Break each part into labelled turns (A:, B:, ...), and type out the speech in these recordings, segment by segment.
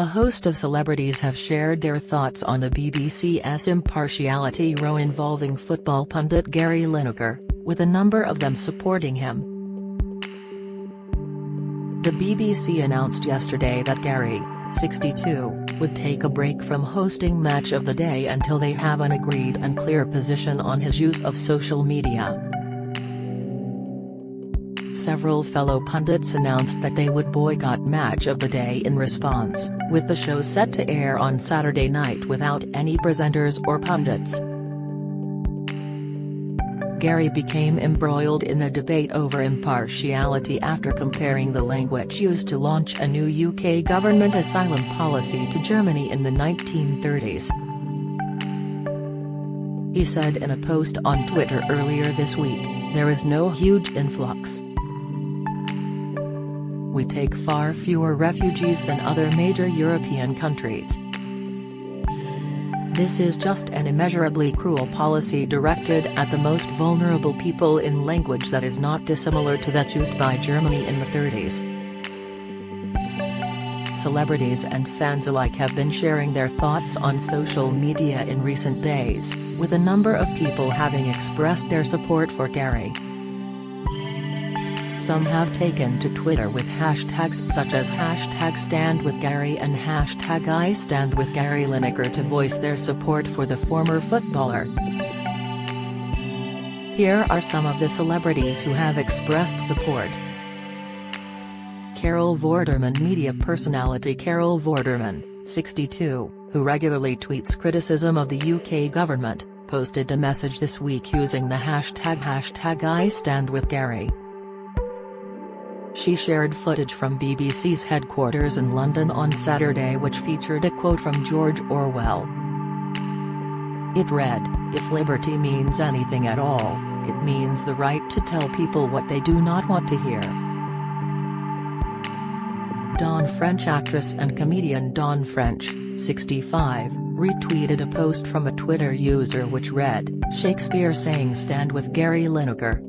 A: host of celebrities have shared their thoughts on the BBC's impartiality row involving football pundit Gary Lineker, with a number of them supporting him. The BBC announced yesterday that Gary, 62, would take a break from hosting Match of the Day until they have an agreed and clear position on his use of social media. Several fellow pundits announced that they would boycott Match of the Day in response, with the show set to air on Saturday night without any presenters or pundits. Gary became embroiled in a debate over impartiality after comparing the language used to launch a new UK government asylum policy to Germany in the 1930s. He said in a post on Twitter earlier this week, "There is no huge influx. We take far fewer refugees than other major European countries. This is just an immeasurably cruel policy directed at the most vulnerable people in language that is not dissimilar to that used by Germany in the 30s. Celebrities and fans alike have been sharing their thoughts on social media in recent days, with a number of people having expressed their support for Gary. Some have taken to Twitter with hashtags such as #StandWithGary and #IStandWithGary Lineker to voice their support for the former footballer. Here are some of the celebrities who have expressed support. Carol Vorderman. Media personality Carol Vorderman, 62, who regularly tweets criticism of the UK government, posted a message this week using the #IStandWithGary. She shared footage from BBC's headquarters in London on Saturday which featured a quote from George Orwell. It read, "If liberty means anything at all, it means the right to tell people what they do not want to hear." French actress and comedian Dawn French, 65, retweeted a post from a Twitter user which read, "Shakespeare saying stand with Gary Lineker.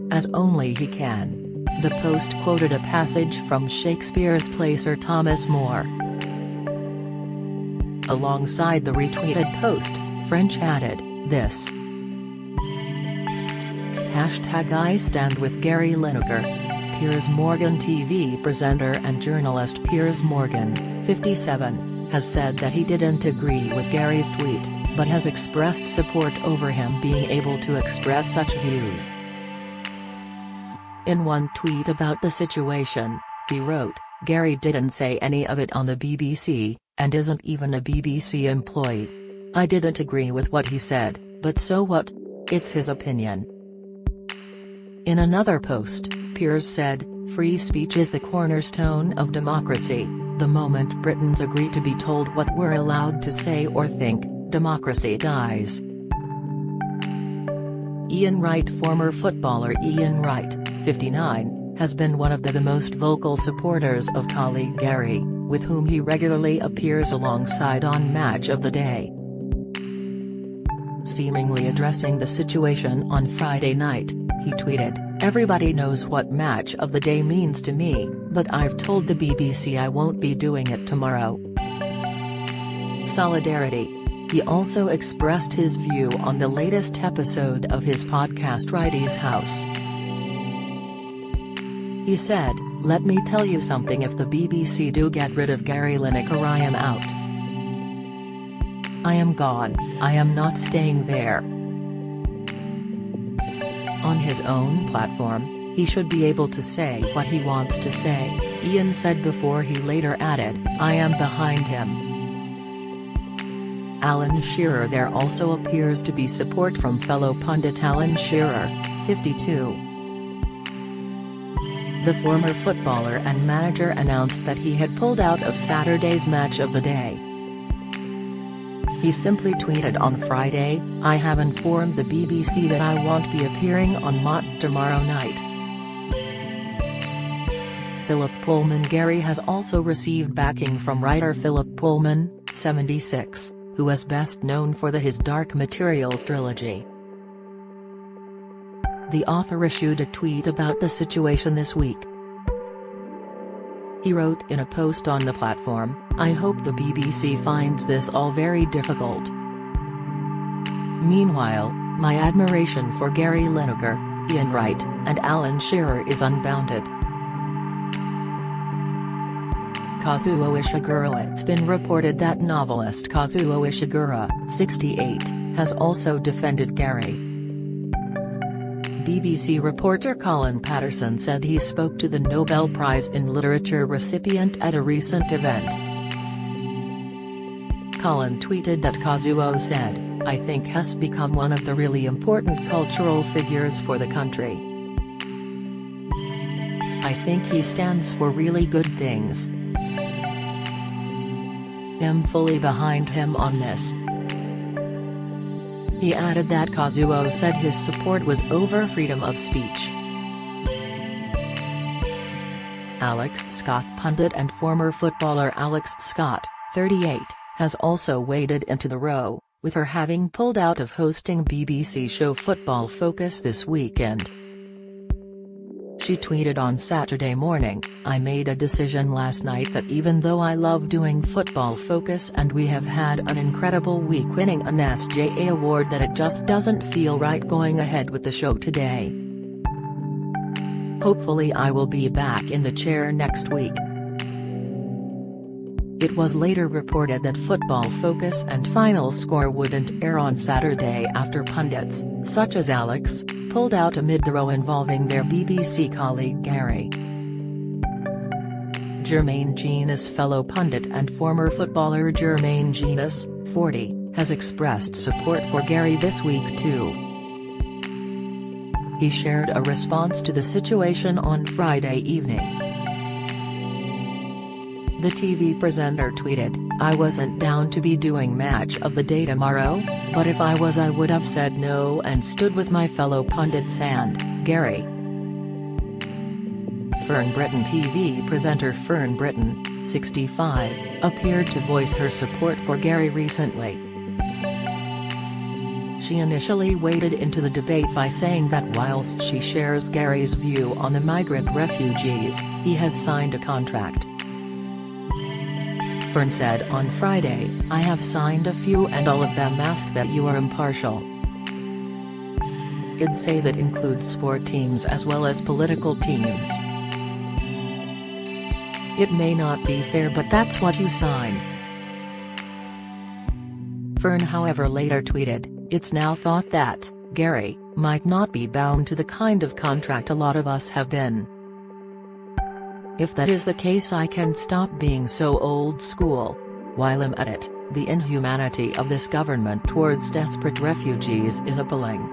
A: As only he can." The post quoted a passage from Shakespeare's play Sir Thomas More. Alongside the retweeted post, French added, "This #IStandWithGary Lineker." Piers Morgan. TV presenter and journalist Piers Morgan, 57, has said that he didn't agree with Gary's tweet, but has expressed support over him being able to express such views. In one tweet about the situation, he wrote, "Gary didn't say any of it on the BBC, and isn't even a BBC employee. I didn't agree with what he said, but so what? It's his opinion." In another post, Piers said, "Free speech is the cornerstone of democracy. The moment Britons agree to be told what we're allowed to say or think, democracy dies." Ian Wright. Former footballer Ian Wright, 59, has been one of the most vocal supporters of colleague Gary, with whom he regularly appears alongside on Match of the Day. Seemingly addressing the situation on Friday night, he tweeted, "Everybody knows what Match of the Day means to me, but I've told the BBC I won't be doing it tomorrow." Solidarity. He also expressed his view on the latest episode of his podcast Wrighty's House. He said, "Let me tell you something, if the BBC do get rid of Gary Lineker I am out. I am gone, I am not staying there." On his own platform, he should be able to say what he wants to say, Ian said before he later added, "I am behind him." Alan Shearer. There also appears to be support from fellow pundit Alan Shearer, 52. The former footballer and manager announced that he had pulled out of Saturday's Match of the Day. He simply tweeted on Friday, "I have informed the BBC that I won't be appearing on Mott tomorrow night." Philip Pullman. Gary has also received backing from writer Philip Pullman, 76, who is best known for his Dark Materials trilogy. The author issued a tweet about the situation this week. He wrote in a post on the platform, "I hope the BBC finds this all very difficult. Meanwhile, my admiration for Gary Lineker, Ian Wright, and Alan Shearer is unbounded." Kazuo Ishiguro. It's been reported that novelist Kazuo Ishiguro, 68, has also defended Gary. BBC reporter Colin Patterson said he spoke to the Nobel Prize in Literature recipient at a recent event. Colin tweeted that Kazuo said, "I think has become one of the really important cultural figures for the country. I think he stands for really good things. I'm fully behind him on this." He added that Kazuo said his support was over freedom of speech. Alex Scott. Pundit and former footballer Alex Scott, 38, has also waded into the row, with her having pulled out of hosting BBC show Football Focus this weekend. She tweeted on Saturday morning, "I made a decision last night that even though I love doing Football Focus and we have had an incredible week winning an SJA award, that it just doesn't feel right going ahead with the show today. Hopefully I will be back in the chair next week." It was later reported that Football Focus and Final Score wouldn't air on Saturday after pundits, such as Alex, pulled out amid the row involving their BBC colleague Gary. Jermaine Jenas. Fellow pundit and former footballer Jermaine Jenas, 40, has expressed support for Gary this week too. He shared a response to the situation on Friday evening. The TV presenter tweeted, "I wasn't down to be doing Match of the Day tomorrow, but if I was I would have said no and stood with my fellow pundits and Gary." Fern Britton. TV presenter Fern Britton, 65, appeared to voice her support for Gary recently. She initially waded into the debate by saying that whilst she shares Gary's view on the migrant refugees, he has signed a contract. Fern said on Friday, "I have signed a few and all of them ask that you are impartial. I'd say that includes sport teams as well as political teams. It may not be fair, but that's what you sign." Fern however later tweeted, "It's now thought that Gary might not be bound to the kind of contract a lot of us have been. If that is the case, I can stop being so old school. While I'm at it, the inhumanity of this government towards desperate refugees is appalling.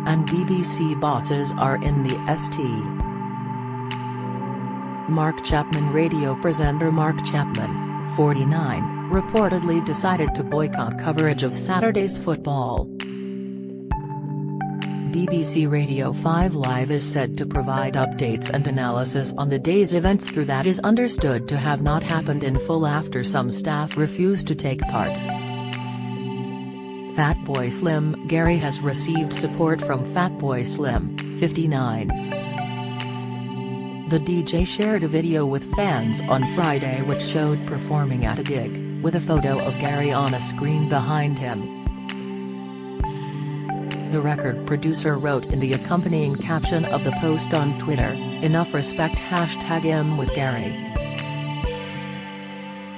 A: And BBC bosses are in the ST." Mark Chapman. Radio presenter Mark Chapman, 49, reportedly decided to boycott coverage of Saturday's football. BBC Radio 5 Live is said to provide updates and analysis on the day's events through that is understood to have not happened in full after some staff refused to take part. Fatboy Slim. Gary has received support from Fatboy Slim, 59. The DJ shared a video with fans on Friday which showed performing at a gig, with a photo of Gary on a screen behind him. The record producer wrote in the accompanying caption of the post on Twitter, "Enough respect #I'm with Gary."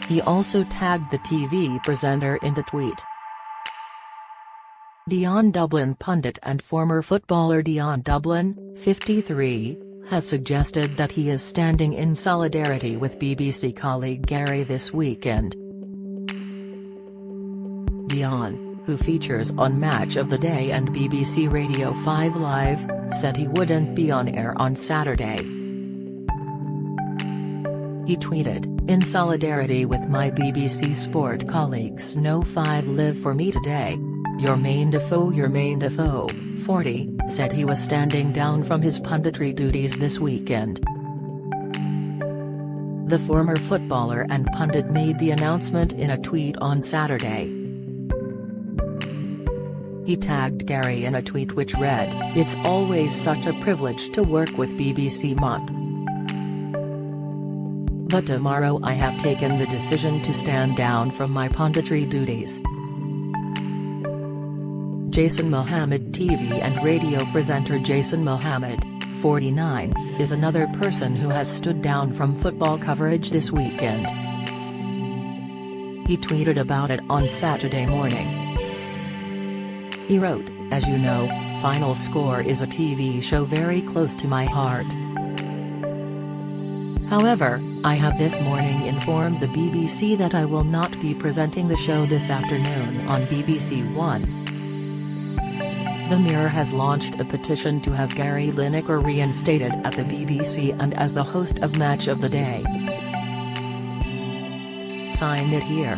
A: He also tagged the TV presenter in the tweet. Dion Dublin. Pundit and former footballer Dion Dublin, 53, has suggested that he is standing in solidarity with BBC colleague Gary this weekend. Dion, who features on Match of the Day and BBC Radio 5 Live, said he wouldn't be on air on Saturday. He tweeted, "In solidarity with my BBC Sport colleagues, no 5 live for me today. Your main Defoe, 40, said he was standing down from his punditry duties this weekend." The former footballer and pundit made the announcement in a tweet on Saturday. He tagged Gary in a tweet which read, "It's always such a privilege to work with BBC Mutt. But tomorrow I have taken the decision to stand down from my punditry duties. Jason Mohammed. TV and radio presenter Jason Mohammed, 49, is another person who has stood down from football coverage this weekend. He tweeted about it on Saturday morning. He wrote, "As you know, Final Score is a TV show very close to my heart. However, I have this morning informed the BBC that I will not be presenting the show this afternoon on BBC One. The Mirror has launched a petition to have Gary Lineker reinstated at the BBC and as the host of Match of the Day. Sign it here."